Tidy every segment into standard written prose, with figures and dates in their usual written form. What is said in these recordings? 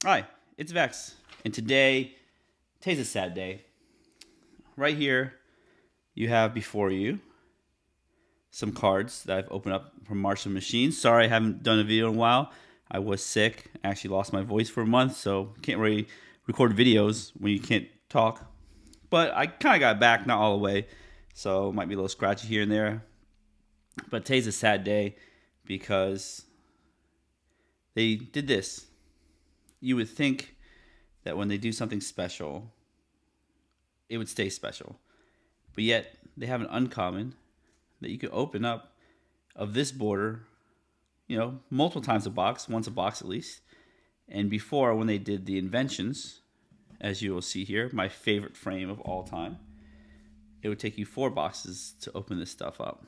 Hi, it's Vex, and today's a sad day. Right here, you have before you some cards that I've opened up from Martian Machines. Sorry, I haven't done a video in a while. I was sick. I actually lost my voice for a month, so can't really record videos when you can't talk. But I kind of got back, not all the way, so it might be a little scratchy here and there. But today's a sad day because they did this. You would think that when they do something special, it would stay special. But yet, they have an uncommon that you could open up of this border, multiple times a box, once a box at least. And before, when they did the Inventions, as you will see here, my favorite frame of all time, it would take you 4 boxes to open this stuff up.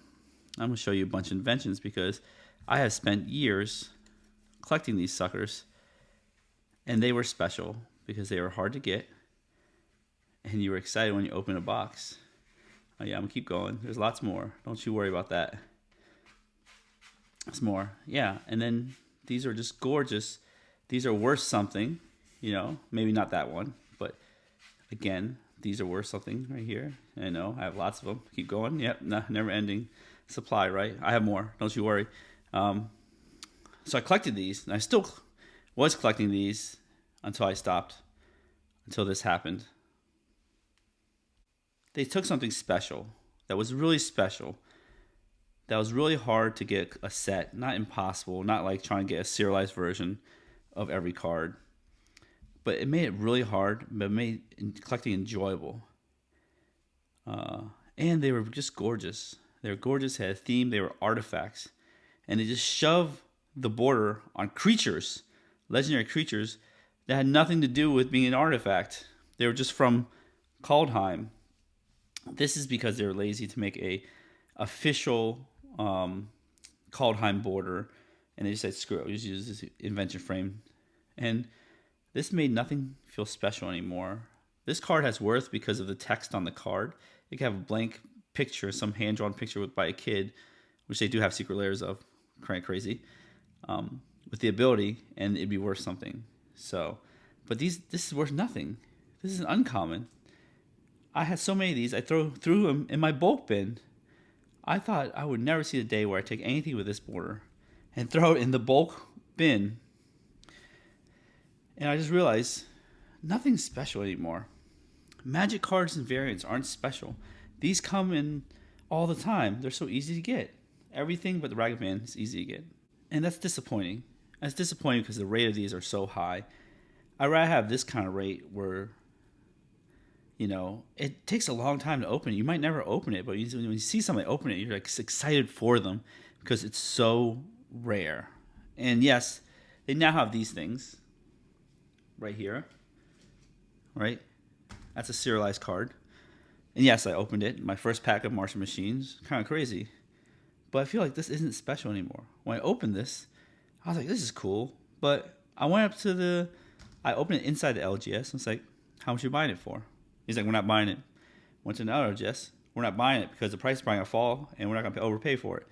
I'm going to show you a bunch of Inventions because I have spent years collecting these suckers, and they were special because they were hard to get, and you were excited when you open a box. Oh yeah, I'm gonna keep going. There's lots more. Don't you worry about that. There's more. Yeah, and then these are just gorgeous. These are worth something, maybe not that one, but again, these are worth something right here. I know, I have lots of them. Keep going. Yep, never ending supply, right? I have more. Don't you worry. So I collected these, and I still was collecting these until I stopped, until this happened. They took something special that was really special, that was really hard to get a set, not impossible, not like trying to get a serialized version of every card, but it made it really hard, but made collecting enjoyable. And they were just gorgeous. They were gorgeous, had a theme, they were artifacts, and they just shoved the border on creatures, legendary creatures that had nothing to do with being an artifact. They were just from Kaldheim. This is because they were lazy to make a official Kaldheim border, and they just said, screw it, we'll just use this invention frame. And this made nothing feel special anymore. This card has worth because of the text on the card. It can have a blank picture, some hand-drawn picture by a kid, which they do have secret layers of, crazy, with the ability, and it'd be worth something. So, but this is worth nothing. This is an uncommon. I had so many of these, I threw them in my bulk bin. I thought I would never see the day where I take anything with this border and throw it in the bulk bin. And I just realized nothing's special anymore. Magic cards and variants aren't special. These come in all the time. They're so easy to get. Everything but the Ragged Man is easy to get. And that's disappointing. That's disappointing because the rate of these are so high. I'd rather have this kind of rate where, it takes a long time to open it. You might never open it, but when you see somebody open it, you're like excited for them because it's so rare. And yes, they now have these things right here, right? That's a serialized card. And yes, I opened it. My first pack of Martian Machines. Kind of crazy. But I feel like this isn't special anymore. When I opened this, I was like, this is cool. But I went up to I opened it inside the LGS. I was like, how much are you buying it for? He's like, we're not buying it. Went to another LGS. We're not buying it because the price is probably going to fall and we're not going to overpay for it.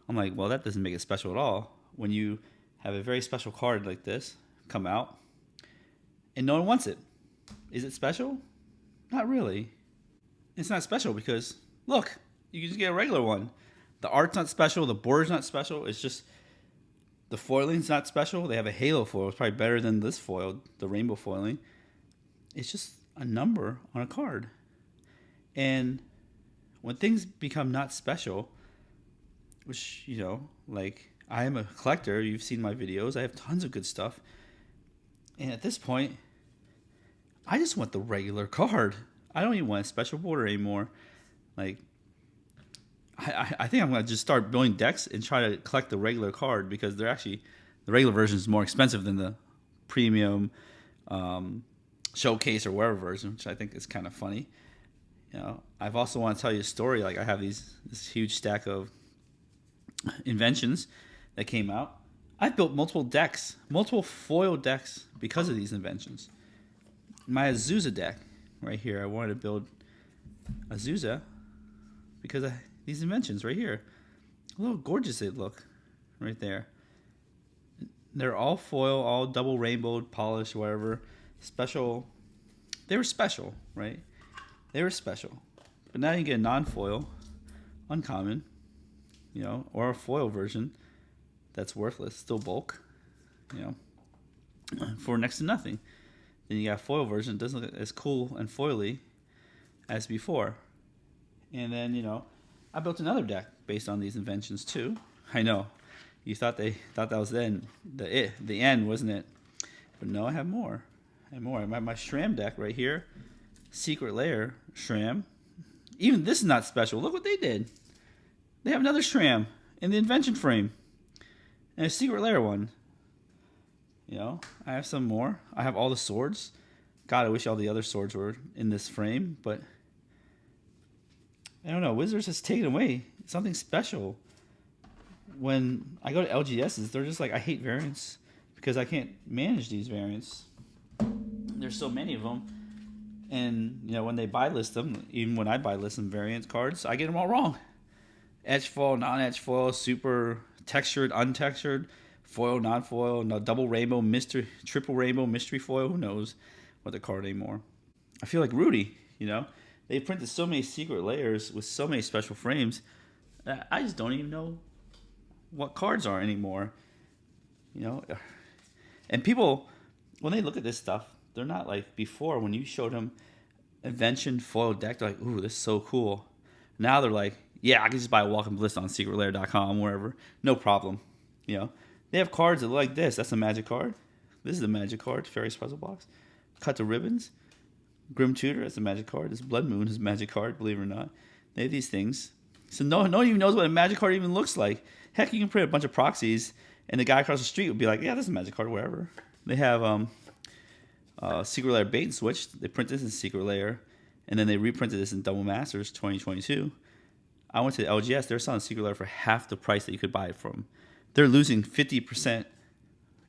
I'm like, well, that doesn't make it special at all. When you have a very special card like this come out and no one wants it. Is it special? Not really. It's not special because, look, you can just get a regular one. The art's not special. The border's not special. It's just the foiling's not special. They have a halo foil. It's probably better than this foil, the rainbow foiling. It's just a number on a card. And when things become not special, which, like I am a collector. You've seen my videos. I have tons of good stuff. And at this point, I just want the regular card. I don't even want a special border anymore. Like, I think I'm going to just start building decks and try to collect the regular card because the regular version is more expensive than the premium showcase or whatever version, which I think is kind of funny. I've also want to tell you a story. Like I have this huge stack of inventions that came out. I've built multiple decks, multiple foil decks because of these inventions. My Azusa deck right here, I wanted to build Azusa because of these inventions right here. Look how gorgeous they look right there. They're all foil, all double rainbowed, polished, whatever. Special. They were special, right? They were special. But now you get a non-foil, uncommon, or a foil version that's worthless, still bulk, for next to nothing. Then you got a foil version that doesn't look as cool and foily as before. And then, I built another deck based on these inventions too. I know. You thought that was the end, wasn't it? But no, I have more. I have my Shram deck right here. Secret Lair Shram. Even this is not special. Look what they did. They have another Shram in the invention frame. And a Secret Lair one. I have some more. I have all the swords. God, I wish all the other swords were in this frame, but I don't know. Wizards has taken away something special. When I go to LGSs, they're just like, I hate variants because I can't manage these variants. There's so many of them. And, when they buy list them, even when I buy list them variant cards, I get them all wrong. Edge foil, non-edge foil, super textured, untextured, foil, non-foil, no, double rainbow, triple rainbow, mystery foil. Who knows what the card anymore? I feel like Rudy, They printed so many secret layers with so many special frames that I just don't even know what cards are anymore. And people, when they look at this stuff, they're not like before when you showed them invention foil deck. They're like, ooh, this is so cool. Now they're like, yeah, I can just buy a walk-in list on secretlair.com, wherever. No problem. They have cards that look like this. That's a magic card. This is a magic card. Fairy's Puzzle Box. Cut to Ribbons. Grim Tutor. That's a magic card. This Blood Moon is a magic card, believe it or not. They have these things. So no one even knows what a magic card even looks like. Heck, you can print a bunch of proxies, and the guy across the street would be like, yeah, this is a magic card, wherever. They have Secret Lair Bait and Switch. They print this in Secret Lair, and then they reprinted this in Double Masters 2022. I went to the LGS. They're selling Secret Lair for half the price that you could buy it from. They're losing 50%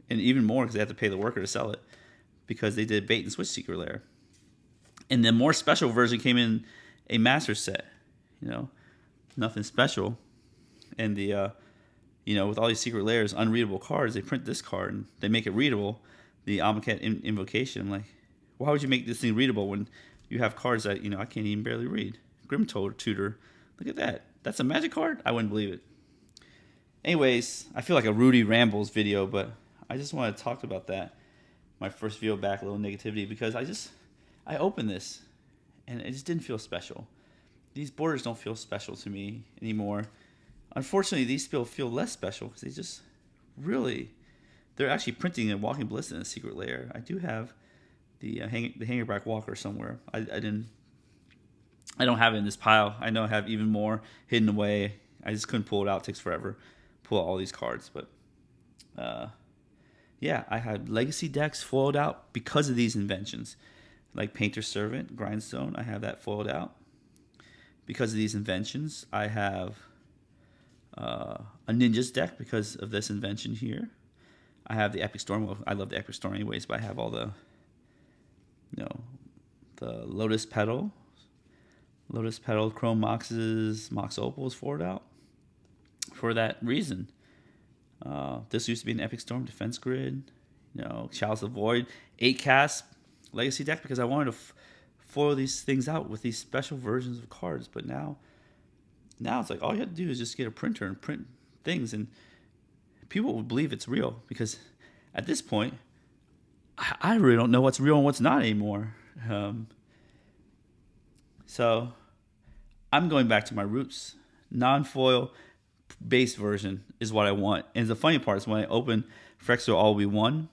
and even more because they have to pay the worker to sell it because they did Bait and Switch Secret Lair. And the more special version came in a master set. Nothing special. And the with all these secret layers, unreadable cards, they print this card and they make it readable. The Amonkhet Invocation. I'm like, why would you make this thing readable when you have cards that I can't even barely read? Grim Tutor. Look at that. That's a magic card? I wouldn't believe it. Anyways, I feel like a Rudy Rambles video, but I just want to talk about that. My first video back, a little negativity, because I opened this and it just didn't feel special. These borders don't feel special to me anymore. Unfortunately, these feel less special because they just really, they're actually printing a Walking Ballista in a Secret Lair. I do have the Hangerback Walker somewhere. I don't have it in this pile. I know I have even more hidden away. I just couldn't pull it out. It takes forever. Pull out all these cards, but yeah, I had legacy decks foiled out because of these inventions, like Painter's Servant, Grindstone. I have that foiled out because of these inventions. I have a Ninjas deck because of this invention here. I have the Epic Storm. Well, I love the Epic Storm anyways, but I have all the Lotus Petal, Chrome Moxes, Mox Opals foiled out for that reason. This used to be an Epic Storm Defense Grid, Chalice of Void, 8-cast Legacy deck because I wanted to foil these things out with these special versions of cards. But now it's like all you have to do is just get a printer and print things, and people will believe it's real because at this point, I really don't know what's real and what's not anymore. So I'm going back to my roots. Non-foil base version is what I want. And the funny part is when I opened Frexo All We Won,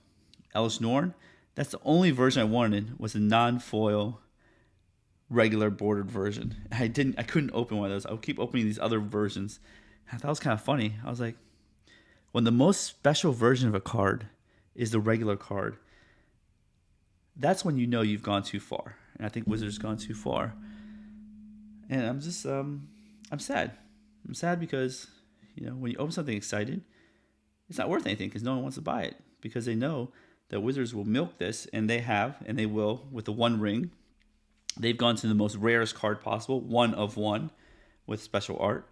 Elish Norn, that's the only version I wanted was a non-foil regular bordered version. I couldn't open one of those. I would keep opening these other versions. I thought it was kind of funny. I was like, when the most special version of a card is the regular card, that's when you know you've gone too far. And I think Wizards gone too far. And I'm just, I'm sad. I'm sad because, when you open something excited, it's not worth anything because no one wants to buy it because they know that Wizards will milk this, and they have, and they will with the One Ring. They've gone to the most rarest card possible, 1 of 1, with special art.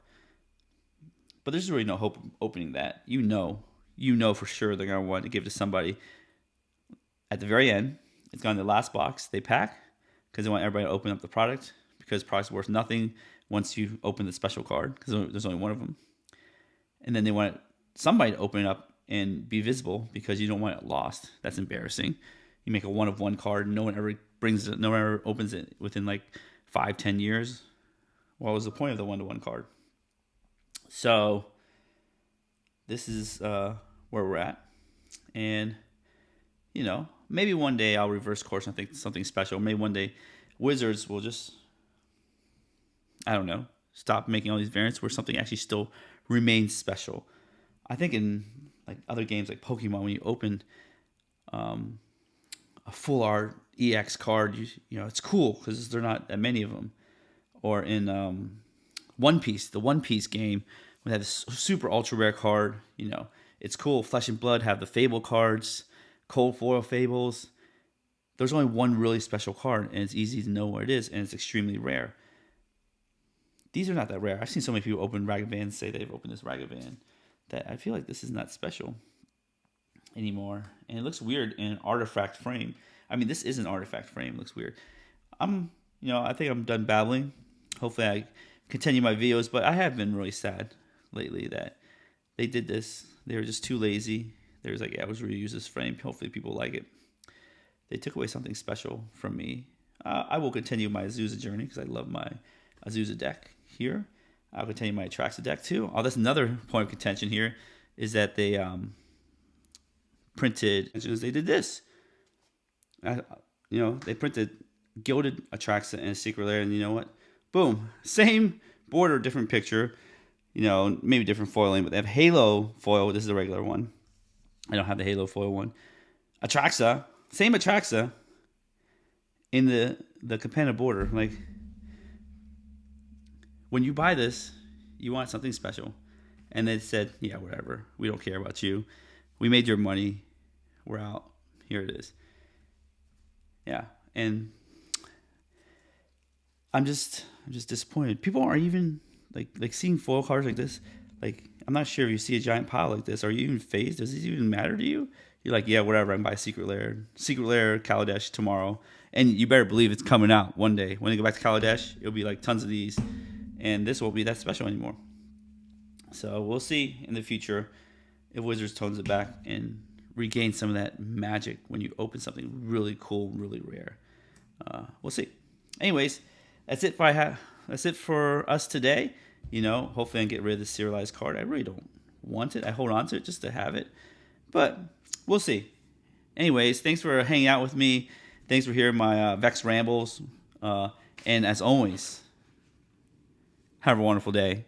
But there's really no hope of opening that. You know you know for sure they're going to want to give to somebody at the very end. It's gone in the last box they pack because they want everybody to open up the product, because product's worth nothing once you open the special card, because there's only one of them. And then they want somebody to open it up and be visible because you don't want it lost. That's embarrassing. You make a 1-of-1 card, no one ever brings it, no one ever opens it within like 5-10 years. What was the point of the 1-to-1 card? So this is where we're at. And, you know, maybe one day I'll reverse course and think something special. Maybe one day Wizards will just, I don't know, stop making all these variants where something actually still remains special. I think in like other games like Pokemon, when you open a full art EX card, you know it's cool because there are not that many of them. Or in One Piece, the One Piece game, when they have this super ultra rare card, you know it's cool. Flesh and Blood have the Fable cards, Cold Foil Fables. There's only one really special card, and it's easy to know where it is, and it's extremely rare. These are not that rare. I've seen so many people open Ragavan, say they've opened this Ragavan, that I feel like this is not special anymore. And it looks weird in an artifact frame. I mean, this is an artifact frame. It looks weird. I think I'm done babbling. Hopefully I continue my videos, but I have been really sad lately that they did this. They were just too lazy. They was like, yeah, I was reuse this frame. Hopefully people like it. They took away something special from me. I will continue my Azusa journey because I love my Azusa deck here. I'll continue my Atraxa deck too. Oh, that's another point of contention here, is that they printed. They did this. They printed Gilded Atraxa and a Secret Lair, and you know what? Boom, same border, different picture. You know, maybe different foiling, but they have Halo foil. This is the regular one. I don't have the Halo foil one. Atraxa, same Atraxa in the companion border. Like, when you buy this, you want something special. And they said, yeah, whatever. We don't care about you. We made your money. We're out. Here it is. Yeah. And I'm just disappointed. People aren't even like seeing foil cards like this. Like, I'm not sure if you see a giant pile like this. Are you even phased? Does this even matter to you? You're like, yeah, whatever. I can buy Secret Lair, Kaladesh tomorrow. And you better believe it's coming out one day. When they go back to Kaladesh, it'll be like tons of these. And this won't be that special anymore. So we'll see in the future if Wizards tones it back and regains some of that magic when you open something really cool, really rare. We'll see. Anyways, that's it for us today. You know, hopefully I can get rid of the serialized card. I really don't want it. I hold on to it just to have it. But we'll see. Anyways, thanks for hanging out with me. Thanks for hearing my Vex rambles. And as always, have a wonderful day.